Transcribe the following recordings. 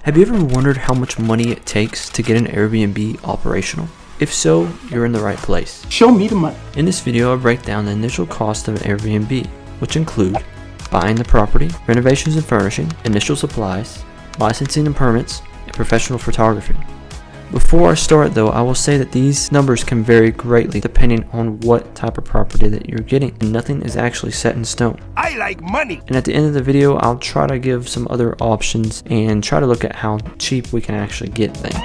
Have you ever wondered how much money it takes to get an Airbnb operational? If so, you're in the right place. Show me the money. In this video, I'll break down the initial cost of an Airbnb, which include buying the property, renovations and furnishing, initial supplies, licensing and permits, and professional photography. Before I start though, I will say that these numbers can vary greatly depending on what type of property that you're getting, and nothing is actually set in stone. I like money. And at the end of the video, I'll try to give some other options and try to look at how cheap we can actually get things.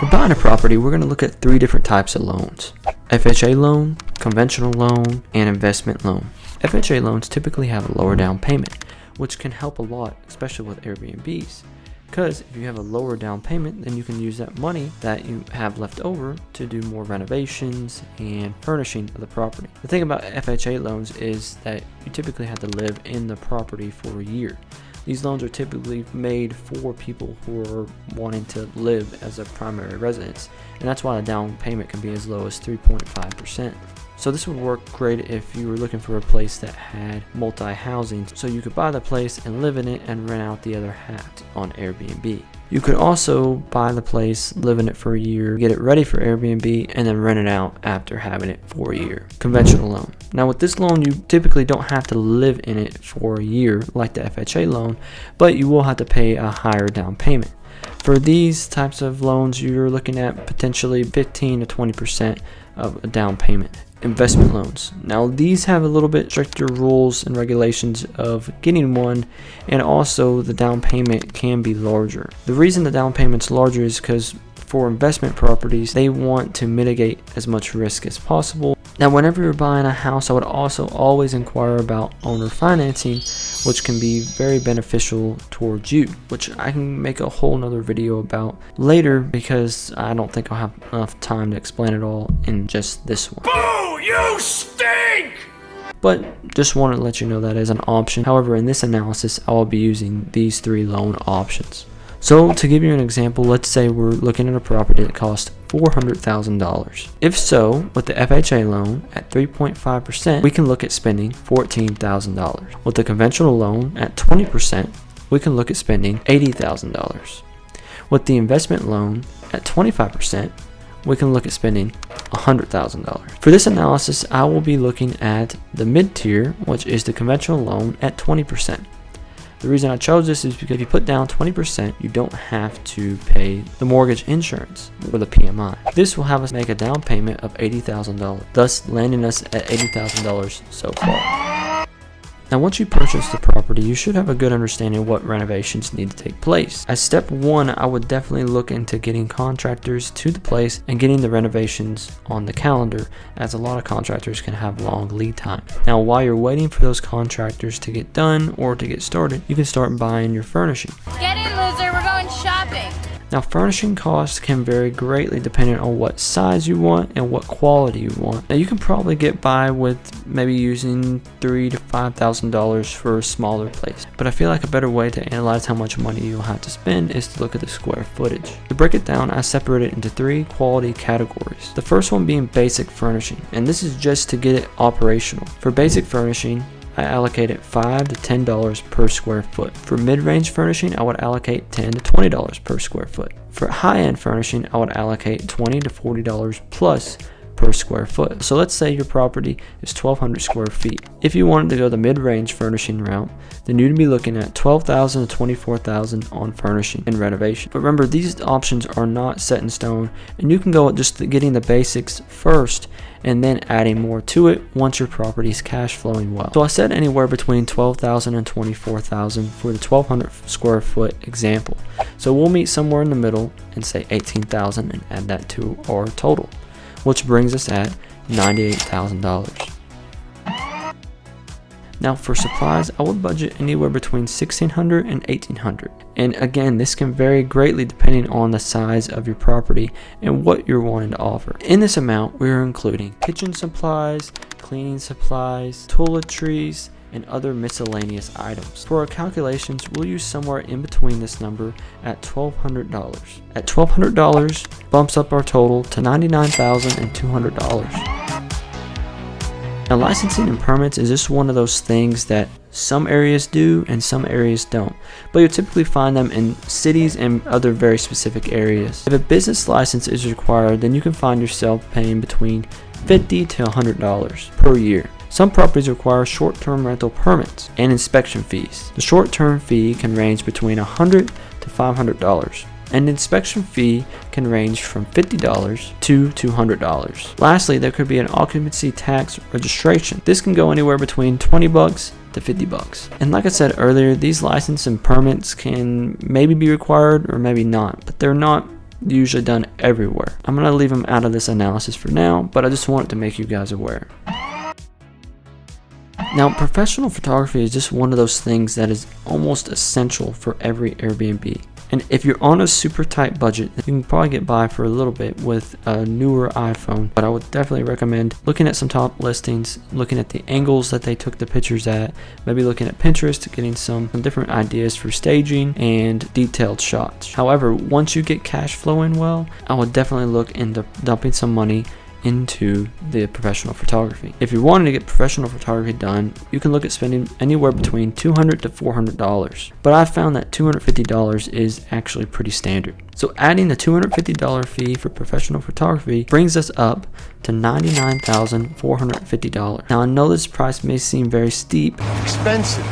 For buying a property, we're going to look at three different types of loans: FHA loan, conventional loan, and investment loan. FHA loans typically have a lower down payment, which can help a lot, especially with Airbnbs. Because if you have a lower down payment, then you can use that money that you have left over to do more renovations and furnishing of the property. The thing about FHA loans is that you typically have to live in the property for a year. These loans are typically made for people who are wanting to live as a primary residence, and that's why the down payment can be as low as 3.5%. So this would work great if you were looking for a place that had multi-housing, so you could buy the place and live in it and rent out the other half on Airbnb. You could also buy the place, live in it for a year, get it ready for Airbnb, and then rent it out after having it for a year. Conventional loan. Now with this loan, you typically don't have to live in it for a year like the FHA loan, but you will have to pay a higher down payment. For these types of loans, you're looking at potentially 15 to 20% of a down payment. Investment loans. Now these have a little bit stricter rules and regulations of getting one, and also the down payment can be larger. The reason the down payment's larger is because for investment properties, they want to mitigate as much risk as possible. Now whenever you're buying a house, I would also always inquire about owner financing, which can be very beneficial towards you, which I can make a whole nother video about later because I don't think I'll have enough time to explain it all in just this one. Boo! You stink! But just wanted to let you know that is an option. However, in this analysis, I will be using these three loan options. So to give you an example, let's say we're looking at a property that costs $400,000. If so, with the FHA loan at 3.5%, we can look at spending $14,000. With the conventional loan at 20%, we can look at spending $80,000. With the investment loan at 25%, we can look at spending $100,000. For this analysis, I will be looking at the mid-tier, which is the conventional loan at 20%. The reason I chose this is because if you put down 20%, you don't have to pay the mortgage insurance or the PMI. This will have us make a down payment of $80,000, thus landing us at $80,000 so far. Now once you purchase the property, you should have a good understanding of what renovations need to take place. As step one, I would definitely look into getting contractors to the place and getting the renovations on the calendar, as a lot of contractors can have long lead time. Now while you're waiting for those contractors to get done or to get started, you can start buying your furnishing. Get in, loser, we're going shopping. Now furnishing costs can vary greatly depending on what size you want and what quality you want. Now you can probably get by with maybe using $3,000 to $5,000 for a smaller place, but I feel like a better way to analyze how much money you'll have to spend is to look at the square footage. To break it down, I separate it into three quality categories. The first one being basic furnishing, and this is just to get it operational. For basic furnishing, I allocated $5 to $10 per square foot. For mid-range furnishing, I would allocate $10 to $20 per square foot. For high-end furnishing, I would allocate $20 to $40 plus per square foot. So let's say your property is 1,200 square feet. If you wanted to go the mid-range furnishing route, then you'd be looking at $12,000 to $24,000 on furnishing and renovation. But remember, these options are not set in stone, and you can go with just getting the basics first and then adding more to it once your property is cash flowing well. So I said anywhere between $12,000 and $24,000 for the 1,200 square foot example. So we'll meet somewhere in the middle and say $18,000 and add that to our total, which brings us at $98,000. Now for supplies, I would budget anywhere between $1,600 and $1,800. And again, this can vary greatly depending on the size of your property and what you're wanting to offer. In this amount, we're including kitchen supplies, cleaning supplies, toiletries, and other miscellaneous items. For our calculations, we'll use somewhere in between this number at $1,200. At $1,200 bumps up our total to $99,200. Now, licensing and permits is just one of those things that some areas do and some areas don't, but you'll typically find them in cities and other very specific areas. If a business license is required, then you can find yourself paying between $50 to $100 per year. Some properties require short-term rental permits and inspection fees. The short-term fee can range between $100 to $500. And the inspection fee can range from $50 to $200. Lastly, there could be an occupancy tax registration. This can go anywhere between $20 to $50. And like I said earlier, these license and permits can maybe be required or maybe not, but they're not usually done everywhere. I'm going to leave them out of this analysis for now, but I just wanted to make you guys aware. Now, professional photography is just one of those things that is almost essential for every Airbnb. And if you're on a super tight budget, you can probably get by for a little bit with a newer iPhone. But I would definitely recommend looking at some top listings, looking at the angles that they took the pictures at, maybe looking at Pinterest, getting some different ideas for staging and detailed shots. However, once you get cash flowing well, I would definitely look into dumping some money into the professional photography. If you're wanting to get professional photography done, you can look at spending anywhere between $200 to $400. But I found that $250 is actually pretty standard. So adding the $250 fee for professional photography brings us up to $99,450. Now, I know this price may seem very steep, Expensive.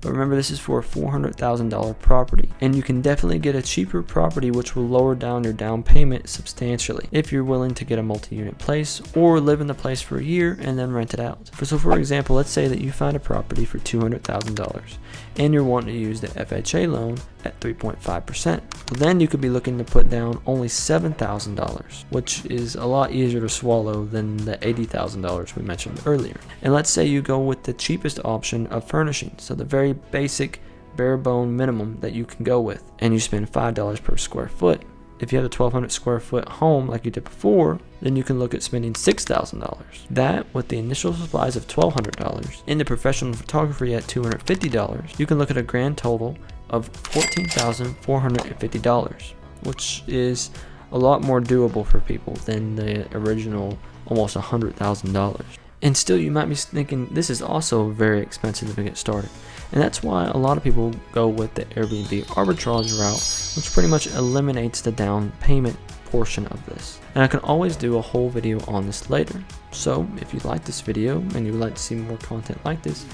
but remember, this is for a $400,000 property, and you can definitely get a cheaper property which will lower down your down payment substantially if you're willing to get a multi-unit place or live in the place for a year and then rent it out. So for example, let's say that you find a property for $200,000 and you're wanting to use the FHA loan at 3.5%. Well, then you could be looking to put down only $7,000, which is a lot easier to swallow than the $80,000 we mentioned earlier. And let's say you go with the cheapest option of furnishing, so the very basic bare bone minimum that you can go with, and you spend $5 per square foot. If you have a 1,200 square foot home like you did before, then you can look at spending $6,000. That, with the initial supplies of $1,200, in the professional photography at $250, you can look at a grand total of $14,450, which is a lot more doable for people than the original almost $100,000. And still, you might be thinking this is also very expensive to get started. And that's why a lot of people go with the Airbnb arbitrage route, which pretty much eliminates the down payment portion of this. And I can always do a whole video on this later. So if you like this video and you would like to see more content like this,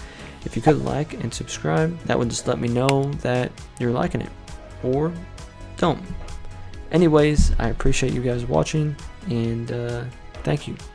if you could like and subscribe, that would just let me know that you're liking it, or don't. Anyways, I appreciate you guys watching, and thank you.